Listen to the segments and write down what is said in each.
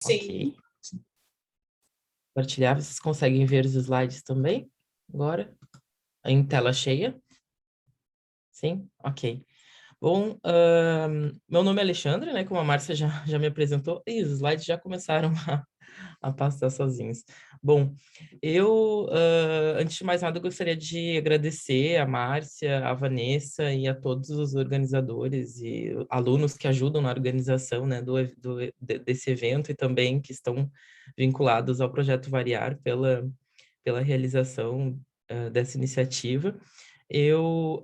Sim. Ok. Compartilhar, vocês conseguem ver os slides também? Agora? Em tela cheia? Sim? Ok. Bom, meu nome é Alexandre, né? Como a Márcia já me apresentou, e os slides já começaram a passar sozinhos. Bom, antes de mais nada, eu gostaria de agradecer a Márcia, a Vanessa e a todos os organizadores e alunos que ajudam na organização, né, desse evento e também que estão vinculados ao Projeto Variar pela realização dessa iniciativa. Eu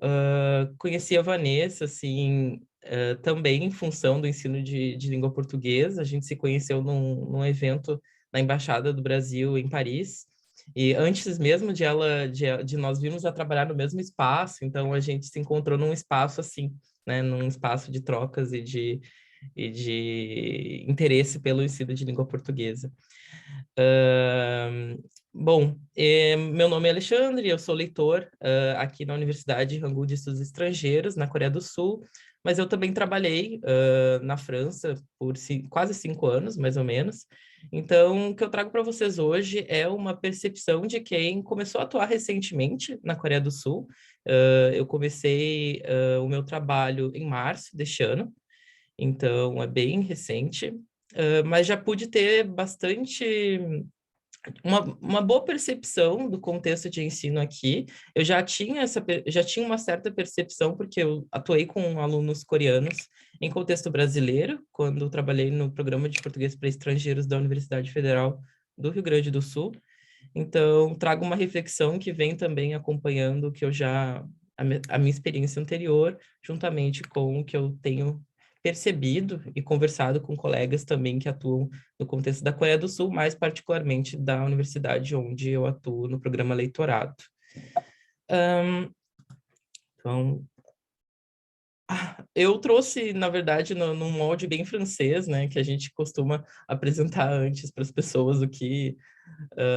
conheci a Vanessa, assim, também em função do ensino de língua portuguesa. A gente se conheceu num evento na Embaixada do Brasil em Paris. E antes mesmo de nós virmos a trabalhar no mesmo espaço, então a gente se encontrou num espaço assim, né, num espaço de trocas e de interesse pelo ensino de língua portuguesa. Bom, meu nome é Alexandre, eu sou leitor aqui na Universidade Rangoon de Estudos Estrangeiros, na Coreia do Sul, mas eu também trabalhei na França por quase 5 anos, mais ou menos. Então, o que eu trago para vocês hoje é uma percepção de quem começou a atuar recentemente na Coreia do Sul. Eu comecei o meu trabalho em março deste ano, então é bem recente, mas já pude ter uma boa percepção do contexto de ensino aqui. Eu já tinha uma certa percepção, porque eu atuei com alunos coreanos em contexto brasileiro, quando eu trabalhei no programa de português para estrangeiros da Universidade Federal do Rio Grande do Sul. Então, trago uma reflexão que vem também acompanhando o que a minha experiência anterior, juntamente com o que eu tenho percebido e conversado com colegas também que atuam no contexto da Coreia do Sul, mais particularmente da universidade onde eu atuo no programa leitorado. Então, eu trouxe, na verdade, num molde bem francês, né, que a gente costuma apresentar antes para as pessoas o que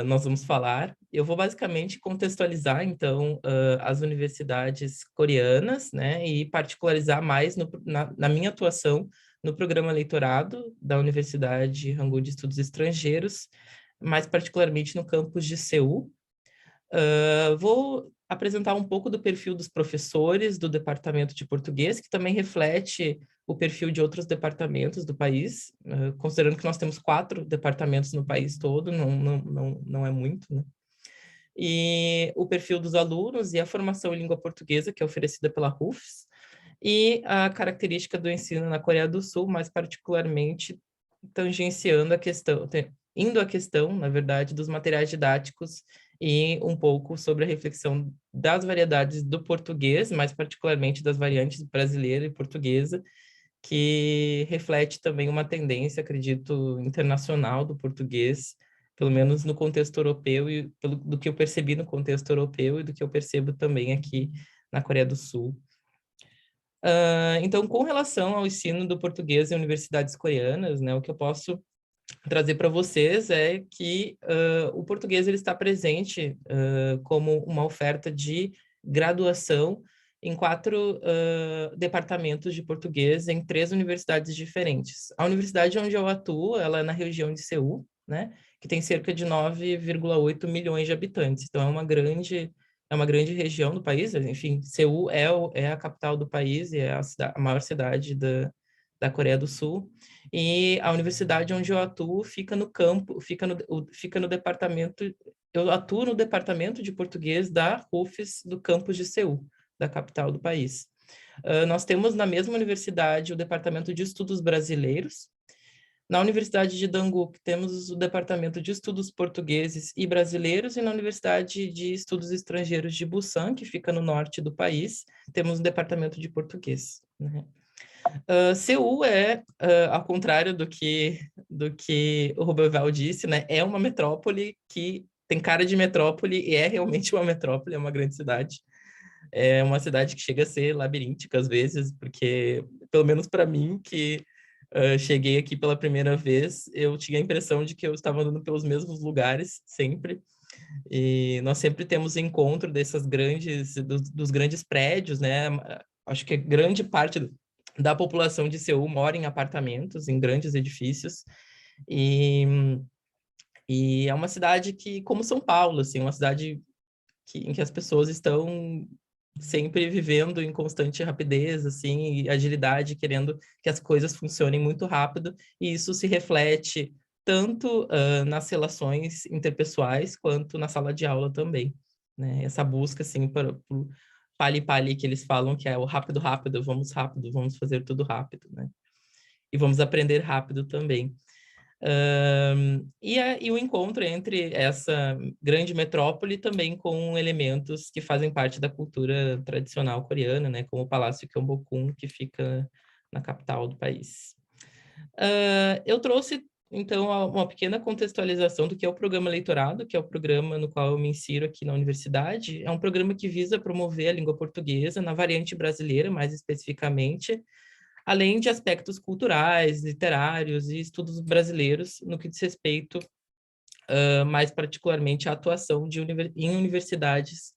nós vamos falar. Eu vou basicamente contextualizar, então, as universidades coreanas, né, e particularizar mais na minha atuação no programa leitorado da Universidade Rangoon de Estudos Estrangeiros, mais particularmente no campus de Seul. Vou apresentar um pouco do perfil dos professores do departamento de português, que também reflete o perfil de outros departamentos do país, considerando que nós temos 4 departamentos no país todo, não é muito, né? E o perfil dos alunos e a formação em língua portuguesa, que é oferecida pela RUFS, e a característica do ensino na Coreia do Sul, mais particularmente tangenciando a questão, indo à questão, na verdade, dos materiais didáticos e um pouco sobre a reflexão das variedades do português, mais particularmente das variantes brasileira e portuguesa, que reflete também uma tendência, acredito, internacional do português, pelo menos no contexto europeu e do que eu percebi no contexto europeu e do que eu percebo também aqui na Coreia do Sul. Então, com relação ao ensino do português em universidades coreanas, né, o que eu posso trazer para vocês é que o português ele está presente como uma oferta de graduação em 4 departamentos de português em 3 universidades diferentes. A universidade onde eu atuo, ela é na região de Seul, né, que tem cerca de 9,8 milhões de habitantes. Então, é uma grande região do país. Enfim, Seul é a capital do país e é a maior cidade da Coreia do Sul. E a universidade onde eu atuo fica no campo, fica no departamento, eu atuo no departamento de português da UFES do campus de Seul, da capital do país. Nós temos na mesma universidade o departamento de estudos brasileiros. Na Universidade de Dangook temos o departamento de estudos portugueses e brasileiros, e na Universidade de Estudos Estrangeiros de Busan, que fica no norte do país, temos o departamento de português, né? Seul ao contrário do que o Roberval disse, né, é uma metrópole que tem cara de metrópole e é realmente uma metrópole, é uma grande cidade. É uma cidade que chega a ser labiríntica às vezes, porque, pelo menos para mim, que cheguei aqui pela primeira vez, eu tinha a impressão de que eu estava andando pelos mesmos lugares sempre. E nós sempre temos encontro dos grandes prédios, né? Acho que grande parte da população de Seul mora em apartamentos, em grandes edifícios, E é uma cidade que, como São Paulo, assim, uma cidade em que as pessoas estão sempre vivendo em constante rapidez, assim, e agilidade, querendo que as coisas funcionem muito rápido, e isso se reflete tanto nas relações interpessoais quanto na sala de aula também, né? Essa busca, assim, para o pali-pali que eles falam, que é o rápido, rápido, vamos fazer tudo rápido, né? E vamos aprender rápido também. E o encontro entre essa grande metrópole também com elementos que fazem parte da cultura tradicional coreana, né, como o Palácio Gyeongbokgung, que fica na capital do país. Eu trouxe, então, uma pequena contextualização do que é o programa Leitorado, que é o programa no qual eu me insiro aqui na universidade. É um programa que visa promover a língua portuguesa na variante brasileira, mais especificamente, além de aspectos culturais, literários e estudos brasileiros no que diz respeito, mais particularmente, à atuação em universidades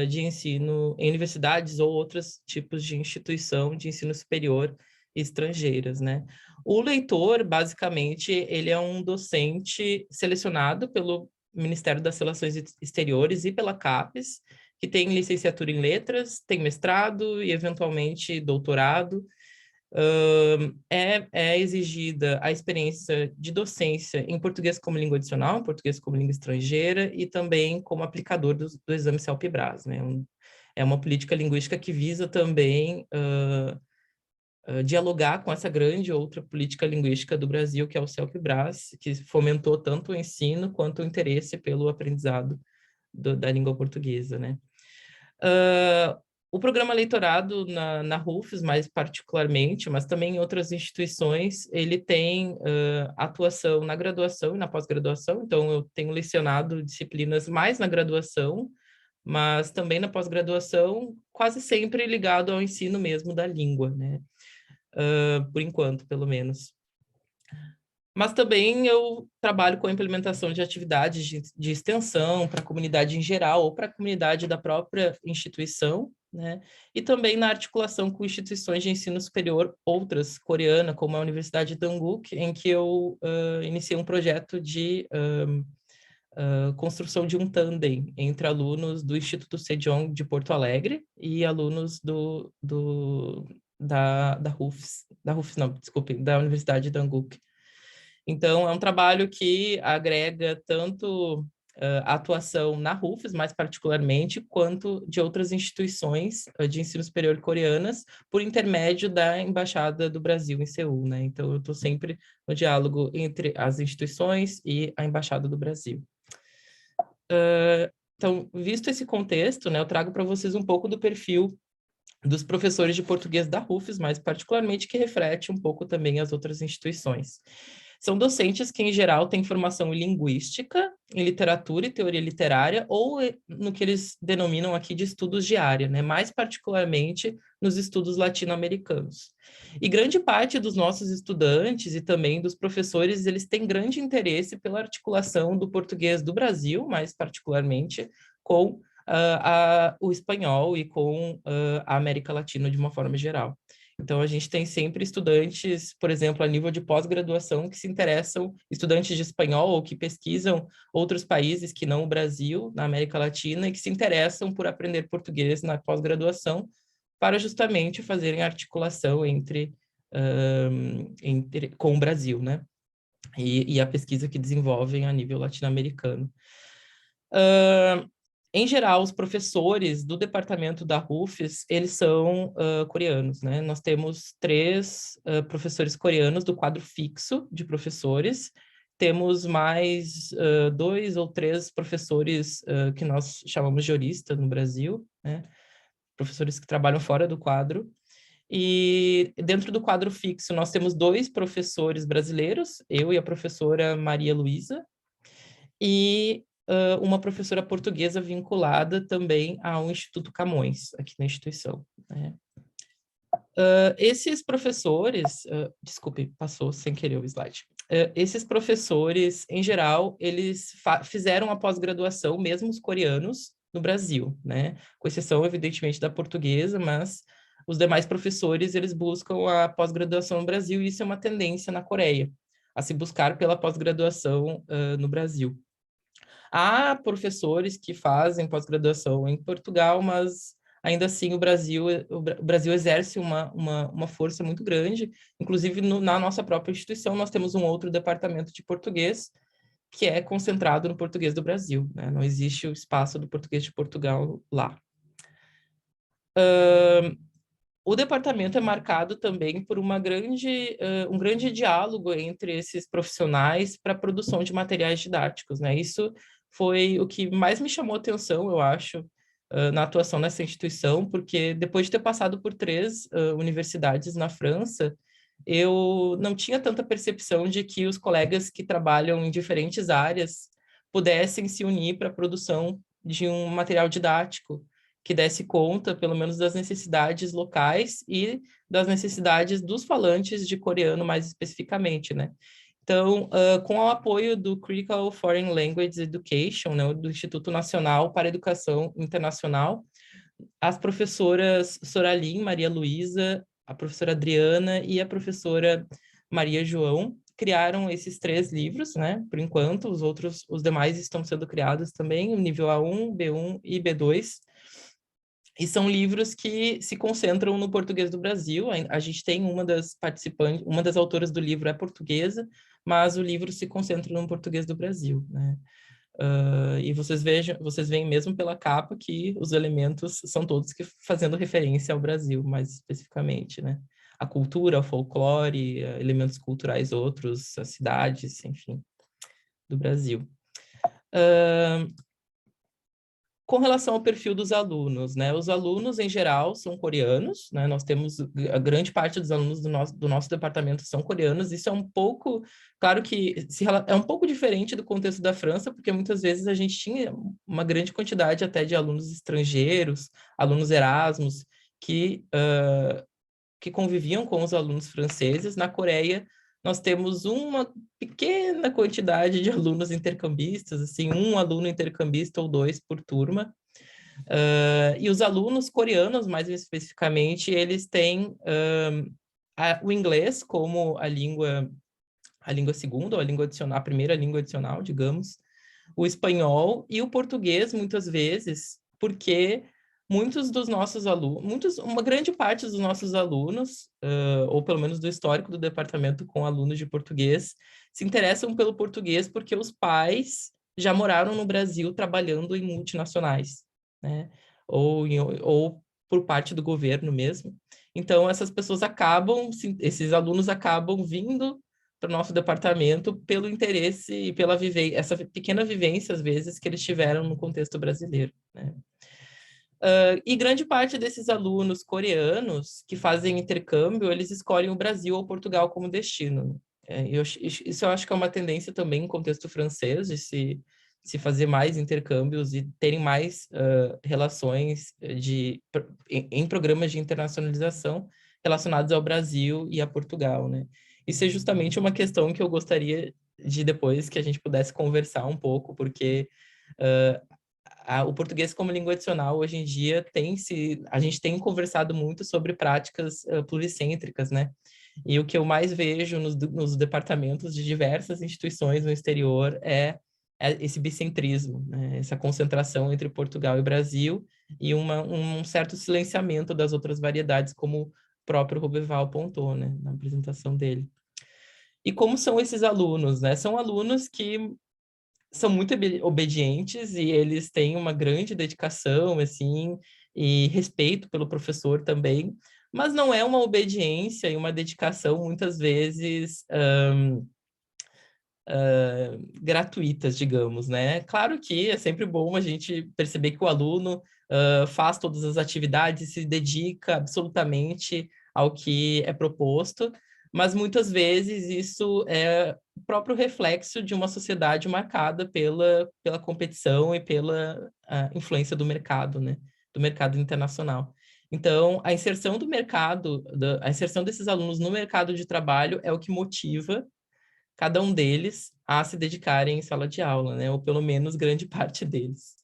de ensino, em universidades ou outros tipos de instituição de ensino superior estrangeiras, né? O leitor, basicamente, ele é um docente selecionado pelo Ministério das Relações Exteriores e pela CAPES, que tem licenciatura em letras, tem mestrado e, eventualmente, doutorado. É exigida a experiência de docência em português como língua adicional, em português como língua estrangeira e também como aplicador do exame CELPE-BRAS, né? É uma política linguística que visa também dialogar com essa grande outra política linguística do Brasil, que é o CELPE-BRAS, que fomentou tanto o ensino quanto o interesse pelo aprendizado da língua portuguesa, né? O programa Leitorado na Rufus, mais particularmente, mas também em outras instituições, ele tem atuação na graduação e na pós-graduação. Então, eu tenho lecionado disciplinas mais na graduação, mas também na pós-graduação, quase sempre ligado ao ensino mesmo da língua, né? Por enquanto, pelo menos. Mas também eu trabalho com a implementação de atividades de extensão para a comunidade em geral ou para a comunidade da própria instituição, né? E também na articulação com instituições de ensino superior, outras coreana, como a Universidade de Dankook, em que eu iniciei um projeto de construção de um tandem entre alunos do Instituto Sejong de Porto Alegre e alunos da Rufus, não, desculpe, da Universidade de Dankook. Então, é um trabalho que agrega tanto a atuação na Rufus, mais particularmente, quanto de outras instituições de ensino superior coreanas, por intermédio da Embaixada do Brasil em Seul, né? Então, eu estou sempre no diálogo entre as instituições e a Embaixada do Brasil. Então, visto esse contexto, né, eu trago para vocês um pouco do perfil dos professores de português da Rufus, mais particularmente, que reflete um pouco também as outras instituições. São docentes que, em geral, têm formação em linguística, em literatura e teoria literária, ou no que eles denominam aqui de estudos de área, né? Mais particularmente nos estudos latino-americanos. E grande parte dos nossos estudantes e também dos professores, eles têm grande interesse pela articulação do português do Brasil, mais particularmente, com o espanhol e com a América Latina de uma forma geral. Então, a gente tem sempre estudantes, por exemplo, a nível de pós-graduação, que se interessam, estudantes de espanhol ou que pesquisam outros países que não o Brasil, na América Latina, e que se interessam por aprender português na pós-graduação, para justamente fazerem articulação com o Brasil, né? E a pesquisa que desenvolvem a nível latino-americano. Em geral, os professores do departamento da Rufus, eles são coreanos, né? Nós temos 3 professores coreanos do quadro fixo de professores, temos mais 2 ou 3 professores que nós chamamos de jurista no Brasil, né? Professores que trabalham fora do quadro. E dentro do quadro fixo, nós temos 2 professores brasileiros, eu e a professora Maria Luísa, e uma professora portuguesa vinculada também ao Instituto Camões, aqui na instituição, né? Esses professores, desculpe, passou sem querer o slide. Esses professores, em geral, eles fizeram a pós-graduação, mesmo os coreanos, no Brasil, né? Com exceção, evidentemente, da portuguesa, mas os demais professores, eles buscam a pós-graduação no Brasil, e isso é uma tendência na Coreia. a se buscar pela pós-graduação no Brasil. Há professores que fazem pós-graduação em Portugal, mas ainda assim o Brasil exerce uma força muito grande. Inclusive, na nossa própria instituição, nós temos um outro departamento de português que é concentrado no português do Brasil, né? Não existe o espaço do português de Portugal lá. O departamento é marcado também por um grande diálogo entre esses profissionais para a produção de materiais didáticos, né? Isso foi o que mais me chamou a atenção, eu acho, na atuação nessa instituição, porque depois de ter passado por 3 universidades na França, eu não tinha tanta percepção de que os colegas que trabalham em diferentes áreas pudessem se unir para a produção de um material didático que desse conta, pelo menos, das necessidades locais e das necessidades dos falantes de coreano, mais especificamente, né? Então, com o apoio do Critical Foreign Language Education, né, do Instituto Nacional para a Educação Internacional, as professoras Soralim, Maria Luísa, a professora Adriana e a professora Maria João criaram esses 3 livros, né? Por enquanto, os demais estão sendo criados também, o nível A1, B1 e B2. E são livros que se concentram no português do Brasil. A gente tem uma das participantes, uma das autoras do livro é portuguesa, mas o livro se concentra no português do Brasil, né? E vocês veem mesmo pela capa que os elementos são todos que fazendo referência ao Brasil, mais especificamente, né? A cultura, o folclore, elementos culturais outros, as cidades, enfim, do Brasil. Com relação ao perfil dos alunos, né? Os alunos, em geral, são coreanos, né? Nós temos a grande parte dos alunos do nosso departamento são coreanos. Isso é um pouco, claro que é um pouco diferente do contexto da França, porque muitas vezes a gente tinha uma grande quantidade até de alunos estrangeiros, alunos Erasmus, que conviviam com os alunos franceses. Na Coreia, nós temos uma pequena quantidade de alunos intercambistas, assim, um aluno intercambista ou 2 por turma. E os alunos coreanos, mais especificamente, eles têm o inglês como a língua segunda, ou a língua adicional, a primeira língua adicional, digamos, o espanhol e o português, muitas vezes, porque muitos dos nossos alunos, uma grande parte dos nossos alunos, ou pelo menos do histórico do departamento com alunos de português, se interessam pelo português porque os pais já moraram no Brasil trabalhando em multinacionais, né? Ou por parte do governo mesmo. Então, esses alunos acabam vindo para o nosso departamento pelo interesse e pela essa pequena vivência, às vezes, que eles tiveram no contexto brasileiro, né? E grande parte desses alunos coreanos que fazem intercâmbio, eles escolhem o Brasil ou Portugal como destino. Isso eu acho que é uma tendência também no contexto francês, de se fazer mais intercâmbios e terem mais relações em programas de internacionalização relacionados ao Brasil e a Portugal, né? Isso é justamente uma questão que eu gostaria de depois que a gente pudesse conversar um pouco, porque o português como língua adicional, hoje em dia, a gente tem conversado muito sobre práticas pluricêntricas, né? E o que eu mais vejo nos departamentos de diversas instituições no exterior é esse bicentrismo, né? Essa concentração entre Portugal e Brasil e um certo silenciamento das outras variedades, como o próprio Roberval apontou, né, na apresentação dele. E como são esses alunos, né? São alunos que são muito obedientes e eles têm uma grande dedicação, assim, e respeito pelo professor também, mas não é uma obediência e uma dedicação, muitas vezes, gratuitas, digamos, né? Claro que é sempre bom a gente perceber que o aluno faz todas as atividades, se dedica absolutamente ao que é proposto, mas muitas vezes isso é o próprio reflexo de uma sociedade marcada pela competição e pela influência do mercado, né? Do mercado internacional. Então, a inserção a inserção desses alunos no mercado de trabalho é o que motiva cada um deles a se dedicarem em sala de aula, né? Ou pelo menos grande parte deles.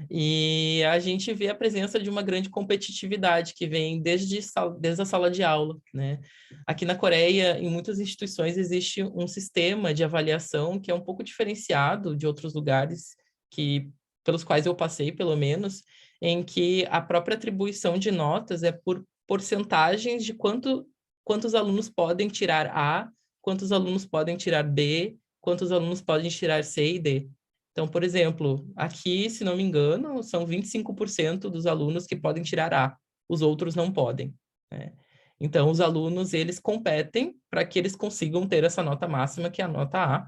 E a gente vê a presença de uma grande competitividade que vem desde a sala de aula, né? Aqui na Coreia, em muitas instituições, existe um sistema de avaliação que é um pouco diferenciado de outros lugares pelos quais eu passei, pelo menos, em que a própria atribuição de notas é por porcentagens de quantos alunos podem tirar A, quantos alunos podem tirar B, quantos alunos podem tirar C e D. Então, por exemplo, aqui, se não me engano, são 25% dos alunos que podem tirar A, os outros não podem, né? Então, os alunos, eles competem para que eles consigam ter essa nota máxima, que é a nota A.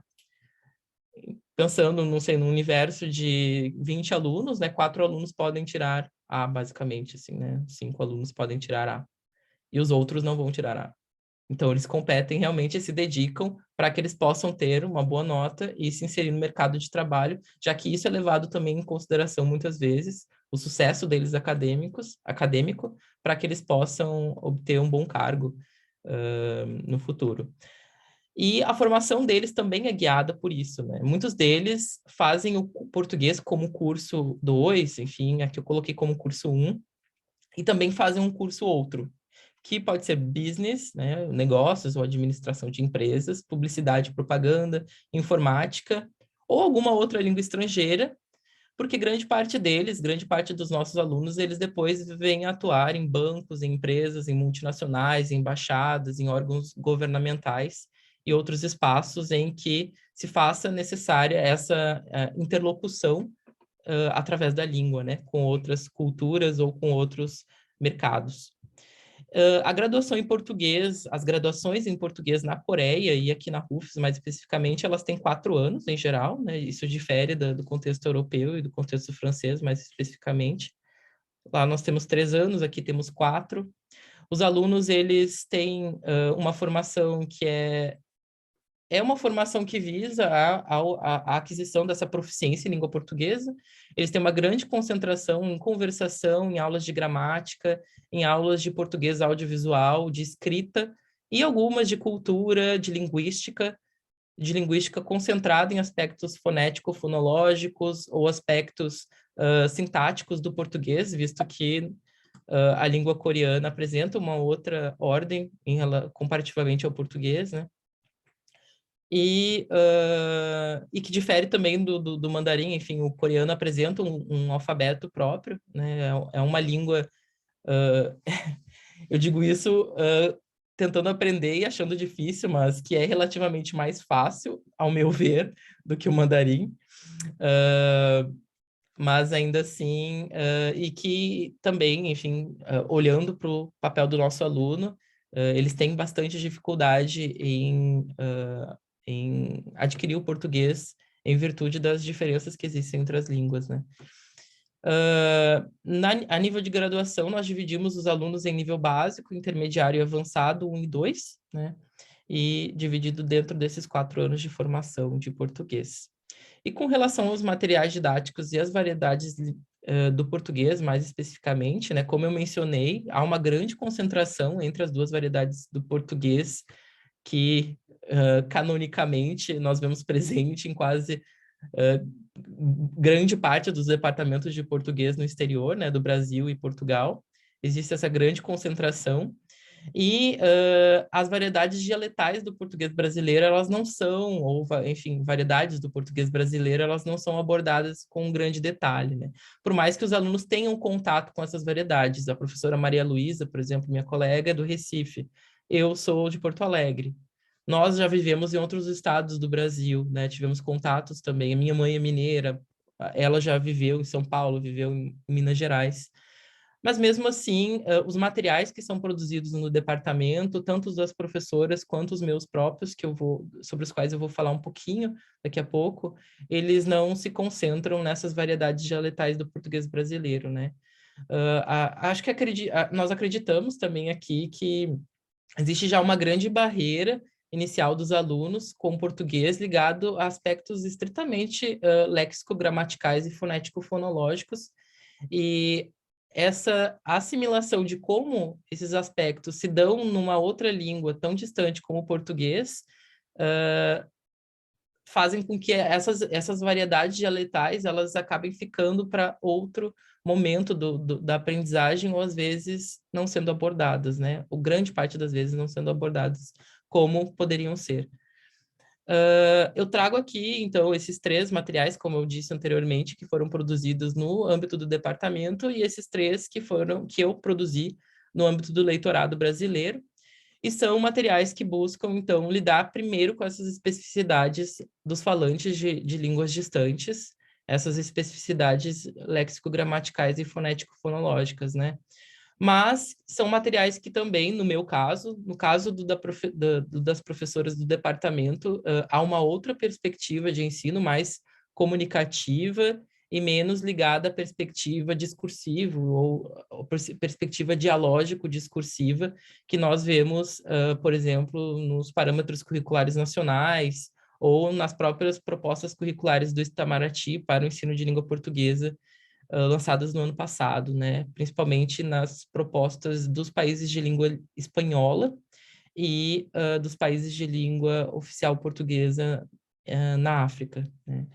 Pensando, não sei, num universo de 20 alunos, né? 4 alunos podem tirar A, basicamente, assim, né? 5 alunos podem tirar A. E os outros não vão tirar A. Então, eles competem realmente e se dedicam para que eles possam ter uma boa nota e se inserir no mercado de trabalho, já que isso é levado também em consideração muitas vezes, o sucesso deles acadêmico, para que eles possam obter um bom cargo no futuro. E a formação deles também é guiada por isso, né? Muitos deles fazem o português como curso 2, enfim, aqui eu coloquei como curso 1, e também fazem um curso outro, que pode ser business, né, negócios ou administração de empresas, publicidade, propaganda, informática, ou alguma outra língua estrangeira, porque grande parte dos nossos alunos, eles depois vêm atuar em bancos, em empresas, em multinacionais, em embaixadas, em órgãos governamentais e outros espaços em que se faça necessária essa interlocução através da língua, né, com outras culturas ou com outros mercados. A graduação em português, as graduações em português na Coreia e aqui na RUFS, mais especificamente, elas têm 4 anos em geral, né? Isso difere do contexto europeu e do contexto francês, mais especificamente. Lá nós temos 3 anos, aqui temos 4. Os alunos, eles têm uma formação que é uma formação que visa a aquisição dessa proficiência em língua portuguesa. Eles têm uma grande concentração em conversação, em aulas de gramática, em aulas de português audiovisual, de escrita, e algumas de cultura, de linguística concentrada em aspectos fonético-fonológicos ou aspectos sintáticos do português, visto que a língua coreana apresenta uma outra ordem comparativamente ao português, né? E que difere também do mandarim, enfim, o coreano apresenta um alfabeto próprio, né? É uma língua, eu digo isso tentando aprender e achando difícil, mas que é relativamente mais fácil, ao meu ver, do que o mandarim, mas ainda assim, e que também, enfim, olhando para o papel do nosso aluno, eles têm bastante dificuldade em adquirir o português em virtude das diferenças que existem entre as línguas, né? A nível de graduação, nós dividimos os alunos em nível básico, intermediário e avançado, 1 e 2, né? E dividido dentro desses 4 anos de formação de português. E com relação aos materiais didáticos e as variedades do português, mais especificamente, né? Como eu mencionei, há uma grande concentração entre as duas variedades do português que canonicamente nós vemos presente em quase grande parte dos departamentos de português no exterior, né, do Brasil e Portugal. Existe essa grande concentração. E as variedades dialetais do português brasileiro, elas não são, ou enfim, variedades do português brasileiro, elas não são abordadas com um grande detalhe, né? Por mais que os alunos tenham contato com essas variedades. A professora Maria Luísa, por exemplo, minha colega, é do Recife. Eu sou de Porto Alegre. Nós já vivemos em outros estados do Brasil, né? Tivemos contatos também. A minha mãe é mineira, ela já viveu em São Paulo, viveu em Minas Gerais. Mas mesmo assim, os materiais que são produzidos no departamento, tanto os das professoras quanto os meus próprios, sobre os quais eu vou falar um pouquinho daqui a pouco, eles não se concentram nessas variedades dialetais do português brasileiro, né? Acho que nós acreditamos também aqui que existe já uma grande barreira inicial dos alunos com o português ligado a aspectos estritamente léxico-gramaticais e fonético-fonológicos, e essa assimilação de como esses aspectos se dão numa outra língua tão distante como o português fazem com que essas variedades dialetais elas acabem ficando para outro momento da aprendizagem, ou às vezes não sendo abordadas, né? Ou grande parte das vezes não sendo abordadas como poderiam ser. Eu trago aqui, então, esses 3 materiais, como eu disse anteriormente, que foram produzidos no âmbito do departamento, e esses 3 que eu produzi no âmbito do leitorado brasileiro, e são materiais que buscam, então, lidar primeiro com essas especificidades dos falantes de línguas distantes, essas especificidades léxico-gramaticais e fonético-fonológicas, né? Mas são materiais que também, no meu caso, no caso das professoras do departamento, há uma outra perspectiva de ensino mais comunicativa e menos ligada à perspectiva discursiva ou perspectiva dialógico-discursiva que nós vemos, por exemplo, nos parâmetros curriculares nacionais ou nas próprias propostas curriculares do Itamaraty para o ensino de língua portuguesa, lançadas no ano passado, né? Principalmente nas propostas dos países de língua espanhola e dos países de língua oficial portuguesa na África, né?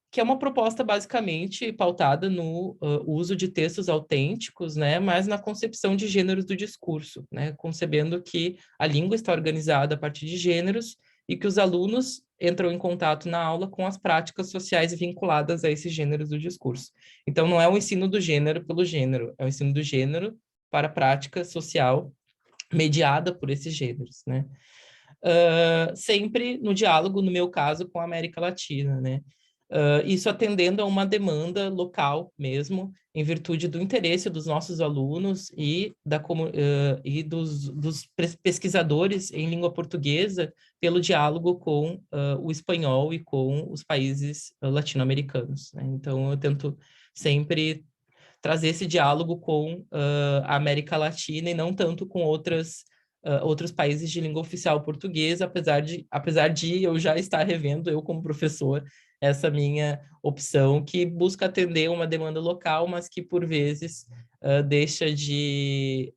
Que é uma proposta basicamente pautada no uso de textos autênticos, né, mas na concepção de gêneros do discurso, né, concebendo que a língua está organizada a partir de gêneros e que os alunos entram em contato na aula com as práticas sociais vinculadas a esses gêneros do discurso. Então, não é o ensino do gênero pelo gênero, é o ensino do gênero para a prática social mediada por esses gêneros, né? Sempre no diálogo, no meu caso, com a América Latina, né? Isso atendendo a uma demanda local mesmo, em virtude do interesse dos nossos alunos e dos pesquisadores em língua portuguesa pelo diálogo com o espanhol e com os países latino-americanos, né? Então, eu tento sempre trazer esse diálogo com a América Latina e não tanto com outros países de língua oficial portuguesa, apesar de eu já estar revendo, eu como professor, essa minha opção que busca atender uma demanda local, mas que por vezes deixa de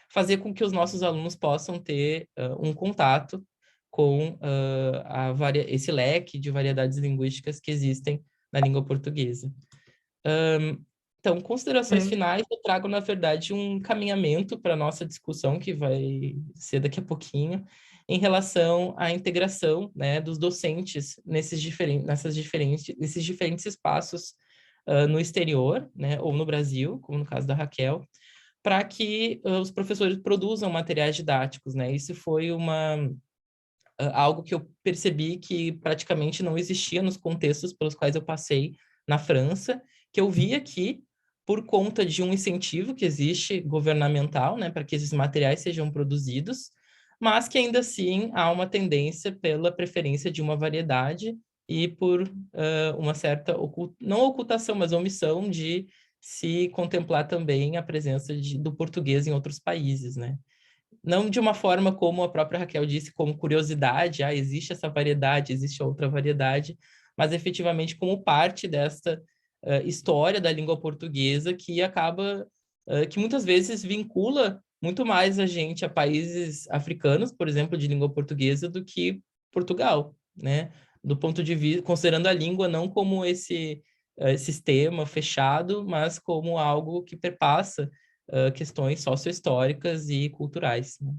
fazer com que os nossos alunos possam ter um contato com esse leque de variedades linguísticas que existem na língua portuguesa. Então, considerações finais, eu trago, na verdade, um encaminhamento para a nossa discussão, que vai ser daqui a pouquinho, em relação à integração, né, dos docentes nesses diferentes espaços no exterior, né, ou no Brasil, como no caso da Raquel, para que os professores produzam materiais didáticos, né? Isso foi algo que eu percebi que praticamente não existia nos contextos pelos quais eu passei na França, que eu vi aqui por conta de um incentivo que existe governamental, né, para que esses materiais sejam produzidos, mas que ainda assim há uma tendência pela preferência de uma variedade e por uma certa, não ocultação, mas omissão de se contemplar também a presença do português em outros países, né? Não de uma forma como a própria Raquel disse, como curiosidade, existe essa variedade, existe outra variedade, mas efetivamente como parte dessa história da língua portuguesa que acaba, que muitas vezes vincula muito mais a gente a países africanos, por exemplo, de língua portuguesa, do que Portugal, né? Do ponto de vista, considerando a língua não como esse sistema fechado, mas como algo que perpassa questões sociohistóricas e culturais, né?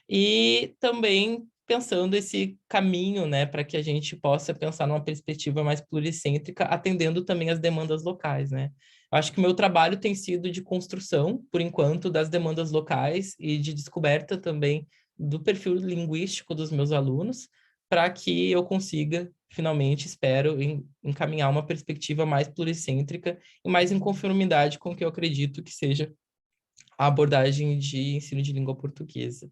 E também pensando esse caminho, né, para que a gente possa pensar numa perspectiva mais pluricêntrica, atendendo também as demandas locais, né? Eu acho que o meu trabalho tem sido de construção, por enquanto, das demandas locais e de descoberta também do perfil linguístico dos meus alunos, para que eu consiga, finalmente, espero, encaminhar uma perspectiva mais pluricêntrica e mais em conformidade com o que eu acredito que seja a abordagem de ensino de língua portuguesa.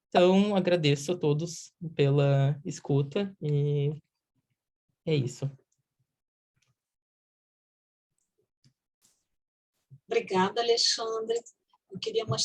Então, agradeço a todos pela escuta e é isso. Obrigada, Alexandre. Eu queria mostrar